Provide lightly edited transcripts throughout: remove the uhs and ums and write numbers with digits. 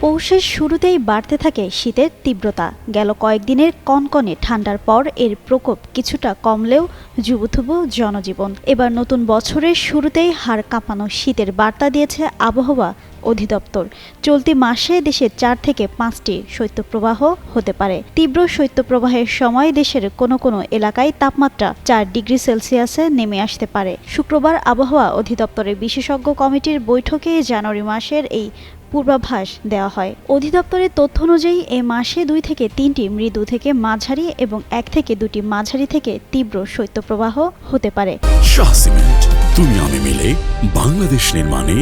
পৌষের শুরুতেই বাড়তে থাকে শীতের তীব্রতা। গেল কয়েকদিনের কনকনে ঠান্ডার পর এর প্রকোপ কিছুটা কমলেও জুবুথুবু জনজীবন। এবার নতুন বছরের শুরুতেই হাড় কাঁপানো শীতের বার্তা দিয়েছে আবহাওয়া অধিদপ্তর। চলতি মাসে দেশে 4 থেকে 5টি শৈত্যপ্রবাহ হতে পারে। তীব্র শৈত্যপ্রবাহের সময় দেশের কোনো কোনো এলাকায় তাপমাত্রা 4 ডিগ্রি সেলসিয়াসে নেমে আসতে পারে। শুক্রবার আবহাওয়া অধিদপ্তরের বিশেষজ্ঞ কমিটির বৈঠকে জানুয়ারি মাসের এই পূর্বাভাস দেওয়া হয়। অধিদপ্তরের তথ্য অনুযায়ী এ মাসে 2 থেকে 3টি মৃদু থেকে মাঝারি এবং 1 থেকে 2টি মাঝারি থেকে তীব্র শৈত্যপ্রবাহ হতে পারে। শাহ সিমেন্ট, তুমি আমি মিলে বাংলাদেশ নির্মাণে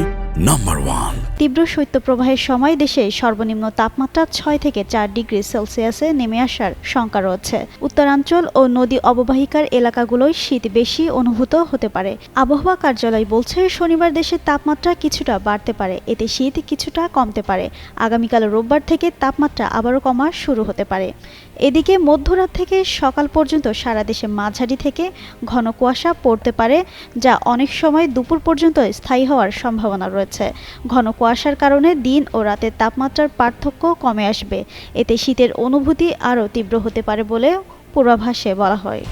নাম্বার 1। তীব্র শৈত্যপ্রবাহের সময় দেশে সর্বনিম্ন তাপমাত্রা 6 থেকে 4 ডিগ্রি সেলসিয়াসে নেমে আসার শঙ্কা রয়েছে। উত্তরাঞ্চল ও নদী অববাহিকার এলাকাগুলোয় শীত বেশি অনুভূত হতে পারে। আবহাওয়া কার্যালয় বলছে, শনিবার দেশের তাপমাত্রা কিছুটা বাড়তে পারে, এতে শীত কিছুটা কমতে পারে। আগামীকাল রোববার থেকে তাপমাত্রা আবারও কমা শুরু হতে পারে। এদিকে মধ্যরাত থেকে সকাল পর্যন্ত সারা দেশে মাঝারি থেকে ঘন কুয়াশা পড়তে পারে, যা অনেক সময় দুপুর পর্যন্ত স্থায়ী হওয়ার সম্ভাবনা রয়েছে। ঘন কুয়াশার কারণে দিন ও রাতের তাপমাত্রার পার্থক্য কমে আসবে। এতে শীতের অনুভূতি আরও তীব্র হতে পারে বলে পূর্বাভাসে বলা হয়।